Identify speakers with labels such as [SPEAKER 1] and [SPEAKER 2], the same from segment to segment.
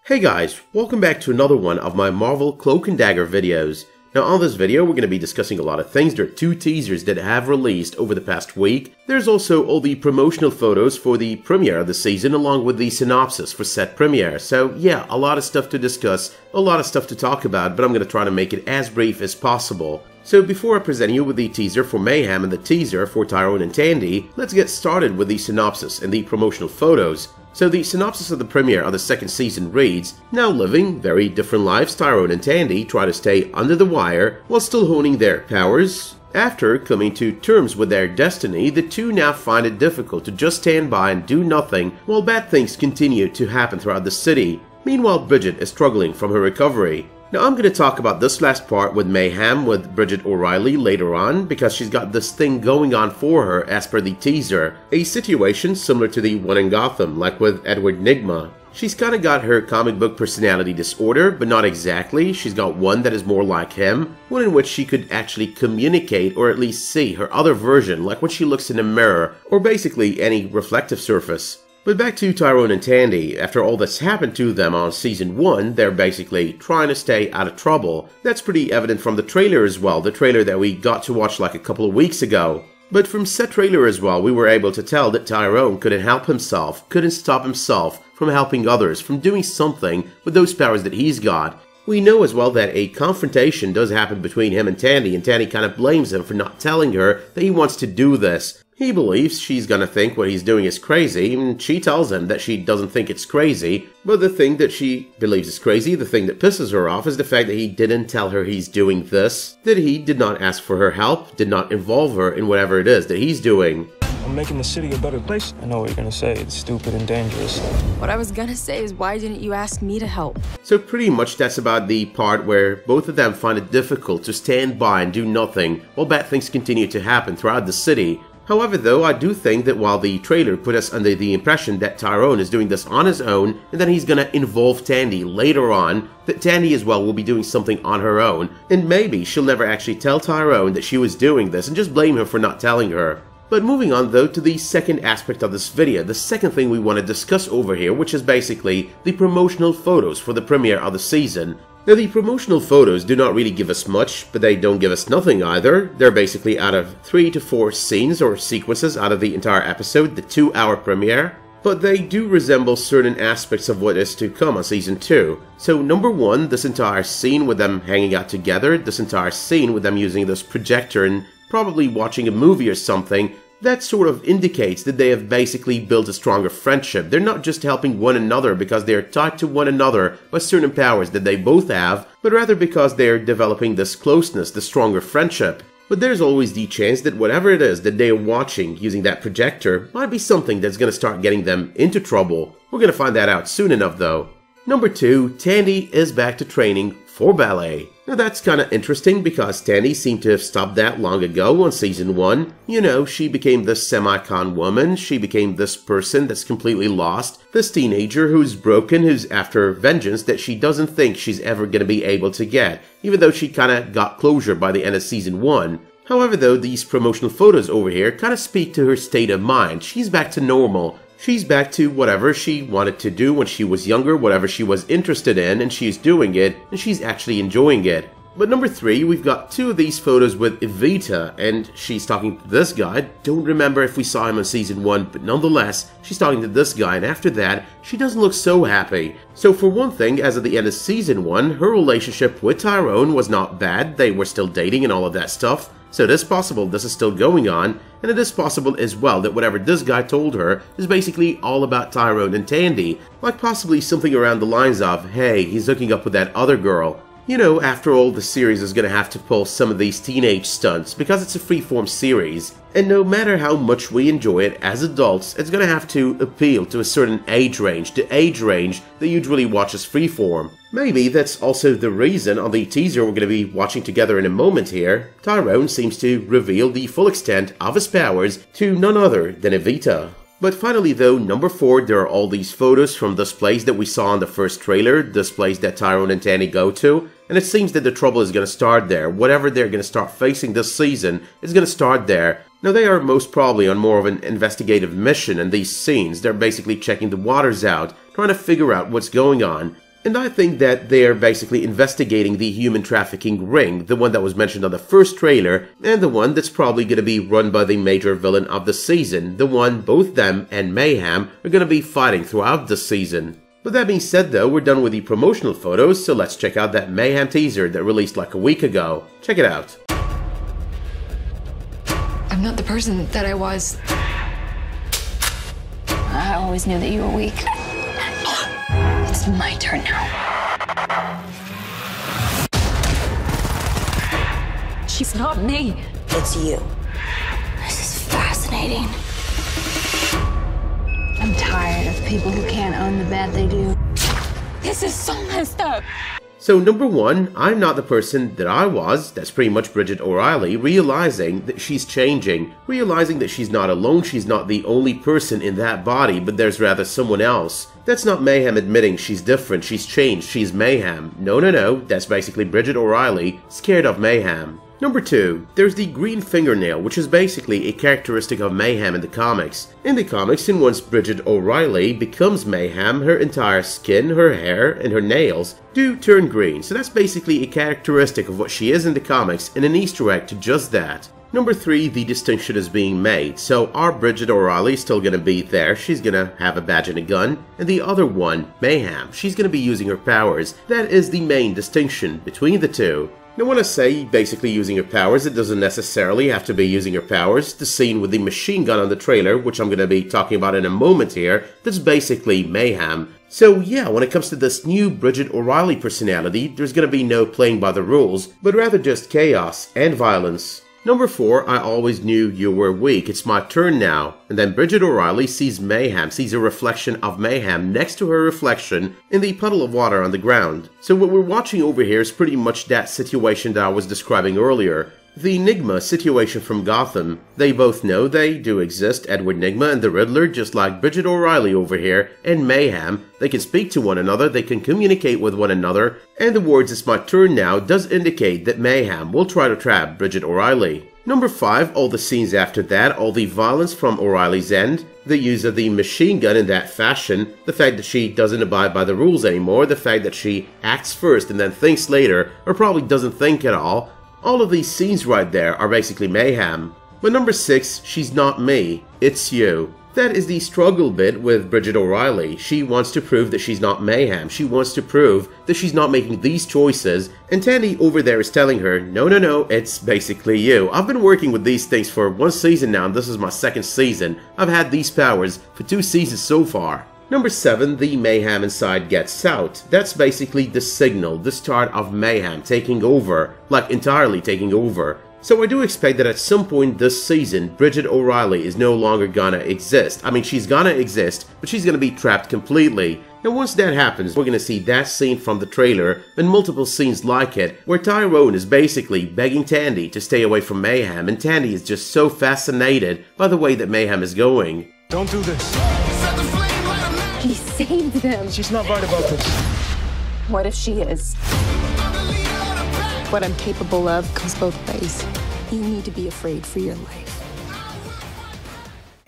[SPEAKER 1] Hey guys, welcome back to another one of my Marvel Cloak and Dagger videos. Now on this video we're going to be discussing a lot of things. There are two teasers that have released over the past week. There's also all the promotional photos for the premiere of the season along with the synopsis for said premiere. So yeah, a lot of stuff to discuss, a lot of stuff to talk about, but I'm going to try to make it as brief as possible. So before I present you with the teaser for Mayhem and the teaser for Tyrone and Tandy, let's get started with the synopsis and the promotional photos. So the synopsis of the premiere of the second season reads, now living very different lives, Tyrone and Tandy try to stay under the wire while still honing their powers. After coming to terms with their destiny, the two now find it difficult to just stand by and do nothing while bad things continue to happen throughout the city. Meanwhile, Brigid is struggling from her recovery. Now I'm going to talk about this last part with Mayhem with Brigid O'Reilly later on because she's got this thing going on for her as per the teaser. A situation similar to the one in Gotham, like with Edward Nygma. She's kinda got her comic book personality disorder, but not exactly. She's got one that is more like him, one in which she could actually communicate or at least see her other version, like when she looks in a mirror, or basically any reflective surface. But back to Tyrone and Tandy, after all that's happened to them on Season 1, they're basically trying to stay out of trouble. That's pretty evident from the trailer as well, the trailer that we got to watch like a couple of weeks ago. But from said trailer as well, we were able to tell that Tyrone couldn't help himself, couldn't stop himself from helping others, from doing something with those powers that he's got. We know as well that a confrontation does happen between him and Tandy kind of blames him for not telling her that he wants to do this. He believes she's gonna think what he's doing is crazy, and she tells him that she doesn't think it's crazy, but the thing that she believes is crazy, the thing that pisses her off, is the fact that he didn't tell her he's doing this, that he did not ask for her help, did not involve her in whatever it is that he's doing.
[SPEAKER 2] I'm making the city a better place. I know what you're gonna say, it's stupid and dangerous.
[SPEAKER 3] What I was gonna say is, why didn't you ask me to help?
[SPEAKER 1] So pretty much that's about the part where both of them find it difficult to stand by and do nothing while bad things continue to happen throughout the city. However though, I do think that while the trailer put us under the impression that Tyrone is doing this on his own and that he's gonna involve Tandy later on, that Tandy as well will be doing something on her own, and maybe she'll never actually tell Tyrone that she was doing this and just blame him for not telling her. But moving on though to the second aspect of this video, the second thing we want to discuss over here, which is basically the promotional photos for the premiere of the season. Now the promotional photos do not really give us much, but they don't give us nothing either. They're basically out of 3 to 4 scenes or sequences out of the entire episode, the 2-hour premiere. But they do resemble certain aspects of what is to come on Season 2. So number 1, this entire scene with them hanging out together, this entire scene with them using this projector and probably watching a movie or something, that sort of indicates that they have basically built a stronger friendship. They're not just helping one another because they're tied to one another by certain powers that they both have, but rather because they're developing this closeness, this stronger friendship. But there's always the chance that whatever it is that they're watching using that projector might be something that's going to start getting them into trouble. We're going to find that out soon enough though. Number 2, Tandy is back to training for ballet. Now that's kinda interesting because Tandy seemed to have stopped that long ago on Season 1. You know, she became this semi-con woman, she became this person that's completely lost, this teenager who's broken, who's after vengeance that she doesn't think she's ever gonna be able to get, even though she kinda got closure by the end of Season 1. However though, these promotional photos over here kinda speak to her state of mind. She's back to normal. She's back to whatever she wanted to do when she was younger, whatever she was interested in, and she's doing it, and she's actually enjoying it. But number 3, we've got 2 of these photos with EVITA, and she's talking to this guy. Don't remember if we saw him on Season 1, but nonetheless, she's talking to this guy, and after that, she doesn't look so happy. So for one thing, as of the end of Season 1, her relationship with Tyrone was not bad, they were still dating and all of that stuff. So it is possible this is still going on, and it is possible as well that whatever this guy told her is basically all about Tyrone and Tandy, like possibly something around the lines of, hey, he's hooking up with that other girl. You know, after all, the series is gonna have to pull some of these teenage stunts because it's a freeform series, and no matter how much we enjoy it as adults, it's gonna have to appeal to a certain age range, the age range that usually watches freeform. Maybe that's also the reason on the teaser we're gonna be watching together in a moment here, Tyrone seems to reveal the full extent of his powers to none other than EVITA. But finally though, number 4, there are all these photos from this place that we saw in the first trailer, this place that Tyrone and Tandy go to, and it seems that the trouble is going to start there. Whatever they're going to start facing this season is going to start there. Now they are most probably on more of an investigative mission in these scenes. They're basically checking the waters out, trying to figure out what's going on. And I think that they're basically investigating the human trafficking ring, the one that was mentioned on the first trailer, and the one that's probably going to be run by the major villain of the season, the one both them and Mayhem are going to be fighting throughout the season. With that being said though, we're done with the promotional photos, so let's check out that Mayhem teaser that released like a week ago. Check it out.
[SPEAKER 4] I'm not the person that I was. I always knew that you were weak. It's my turn now. She's not me.
[SPEAKER 5] It's you. This is fascinating.
[SPEAKER 4] I'm tired of people who can't own the bad they do.
[SPEAKER 3] This is so messed up.
[SPEAKER 1] So number one, I'm not the person that I was, that's pretty much Brigid O'Reilly, realizing that she's changing, realizing that she's not alone, she's not the only person in that body, but there's rather someone else. That's not Mayhem admitting she's different, she's changed, she's Mayhem. No, that's basically Brigid O'Reilly, scared of Mayhem. Number 2, there's the green fingernail, which is basically a characteristic of Mayhem in the comics. In the comics, and once Brigid O'Reilly becomes Mayhem, her entire skin, her hair, and her nails do turn green, so that's basically a characteristic of what she is in the comics and an Easter egg to just that. Number 3, the distinction is being made, so our Brigid O'Reilly still gonna be there, she's gonna have a badge and a gun, and the other one, Mayhem, she's gonna be using her powers. That is the main distinction between the two. Now when I say basically using her powers, it doesn't necessarily have to be using her powers. The scene with the machine gun on the trailer, which I'm going to be talking about in a moment here, that's basically Mayhem. So yeah, when it comes to this new Brigid O'Reilly personality, there's going to be no playing by the rules, but rather just chaos and violence. Number 4, I always knew you were weak, it's my turn now. And then Brigid O'Reilly sees Mayhem, sees a reflection of Mayhem next to her reflection in the puddle of water on the ground. So what we're watching over here is pretty much that situation that I was describing earlier. The Enigma situation from Gotham. They both know they do exist, Edward Nigma and the Riddler, just like Brigid O'Reilly over here, and Mayhem. They can speak to one another, they can communicate with one another, and the words "it's my turn now" does indicate that Mayhem will try to trap Brigid O'Reilly. Number 5, all the scenes after that, all the violence from O'Reilly's end, the use of the machine gun in that fashion, the fact that she doesn't abide by the rules anymore, the fact that she acts first and then thinks later, or probably doesn't think at all. All of these scenes right there are basically Mayhem. But number 6, she's not me, it's you. That is the struggle bit with Brigid O'Reilly. She wants to prove that she's not Mayhem. She wants to prove that she's not making these choices. And Tandy over there is telling her, no, it's basically you. I've been working with these things for 1 season now, and this is my 2nd season. I've had these powers for 2 seasons so far. Number 7, the Mayhem inside gets out. That's basically the signal, the start of Mayhem taking over, like entirely taking over. So I do expect that at some point this season, Brigid O'Reilly is no longer gonna exist. I mean, she's gonna exist, but she's gonna be trapped completely. And once that happens, we're gonna see that scene from the trailer, and multiple scenes like it, where Tyrone is basically begging Tandy to stay away from Mayhem, and Tandy is just so fascinated by the way that Mayhem is going.
[SPEAKER 2] Don't do this.
[SPEAKER 3] He saved them.
[SPEAKER 2] She's not right about this.
[SPEAKER 3] What if she is? What I'm capable of goes both ways. You need to be afraid for your life.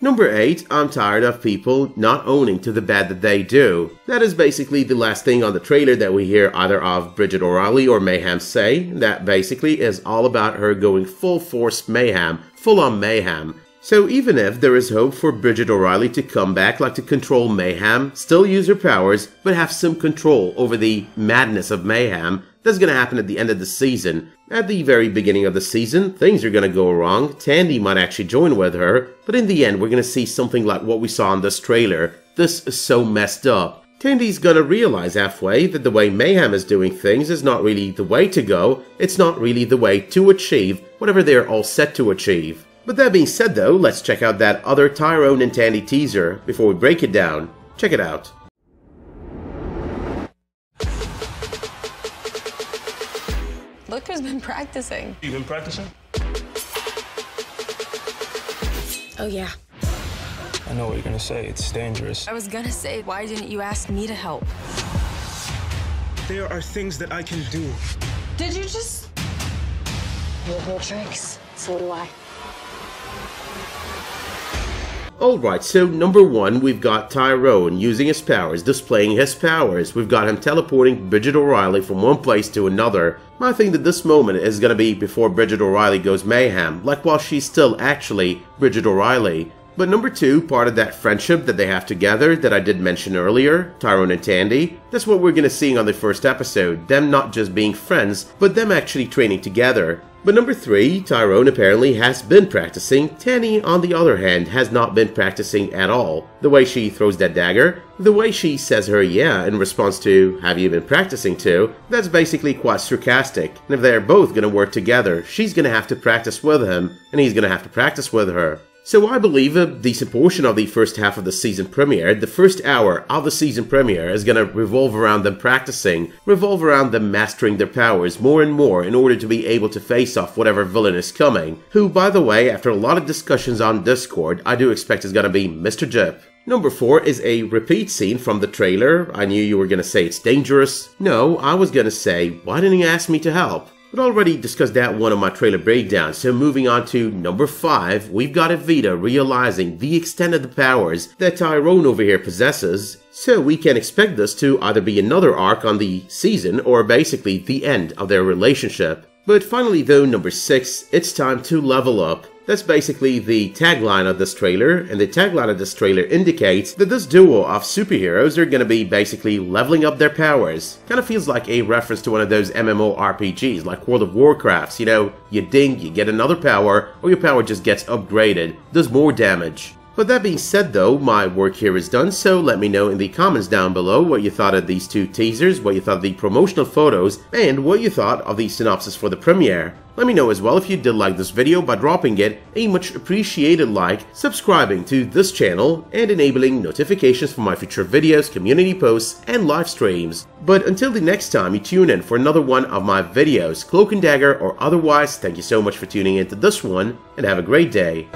[SPEAKER 1] Number 8, I'm tired of people not owning to the bad that they do. That is basically the last thing on the trailer that we hear either of Brigid O'Reilly or Mayhem say. That basically is all about her going full force Mayhem, full on Mayhem. So even if there is hope for Brigid O'Reilly to come back, like to control Mayhem, still use her powers, but have some control over the madness of Mayhem, that's gonna happen at the end of the season. At the very beginning of the season, things are gonna go wrong, Tandy might actually join with her, but in the end we're gonna see something like what we saw in this trailer. This is so messed up. Tandy's gonna realize halfway that the way Mayhem is doing things is not really the way to go, it's not really the way to achieve whatever they're all set to achieve. But that being said though, let's check out that other Tyrone and Tandy teaser before we break it down. Check it out.
[SPEAKER 3] Look who's been practicing.
[SPEAKER 2] You been practicing?
[SPEAKER 3] Oh yeah.
[SPEAKER 2] I know what you're gonna say. It's dangerous.
[SPEAKER 3] I was gonna say, why didn't you ask me to help?
[SPEAKER 2] There are things that I can do.
[SPEAKER 5] Did you just... You have no tricks. So do I.
[SPEAKER 1] Alright, so number 1, we've got Tyrone using his powers, displaying his powers. We've got him teleporting Brigid O'Reilly from one place to another. I think that this moment is going to be before Brigid O'Reilly goes mayhem, like while she's still actually Brigid O'Reilly. But number 2, part of that friendship that they have together that I did mention earlier, Tyrone and Tandy, that's what we're going to see on the first episode, them not just being friends, but them actually training together. But number 3, Tyrone apparently has been practicing, Tandy on the other hand has not been practicing at all. The way she throws that dagger, the way she says her yeah in response to have you been practicing to, that's basically quite sarcastic. And if they're both going to work together, she's going to have to practice with him, and he's going to have to practice with her. So I believe a decent portion of the first half of the season premiere, the first hour of the season premiere, is going to revolve around them practicing, revolve around them mastering their powers more and more in order to be able to face off whatever villain is coming, who, by the way, after a lot of discussions on Discord, I do expect is going to be Mr. Jip. Number 4 is a repeat scene from the trailer. I knew you were going to say it's dangerous. No, I was going to say, why didn't you ask me to help? But already discussed that one of my trailer breakdowns, so moving on to number 5, we've got EVITA realizing the extent of the powers that Tyrone over here possesses, so we can expect this to either be another arc on the season or basically the end of their relationship. But finally though, number 6, it's time to level up. That's basically the tagline of this trailer, and the tagline of this trailer indicates that this duo of superheroes are going to be basically leveling up their powers. Kind of feels like a reference to one of those MMORPGs like World of Warcraft, you know, you ding, you get another power, or your power just gets upgraded, does more damage. But that being said though, my work here is done, so let me know in the comments down below what you thought of these 2 teasers, what you thought of the promotional photos, and what you thought of the synopsis for the premiere. Let me know as well if you did like this video by dropping it a much appreciated like, subscribing to this channel, and enabling notifications for my future videos, community posts, and live streams. But until the next time you tune in for another one of my videos, Cloak and Dagger or otherwise, thank you so much for tuning into this one, and have a great day.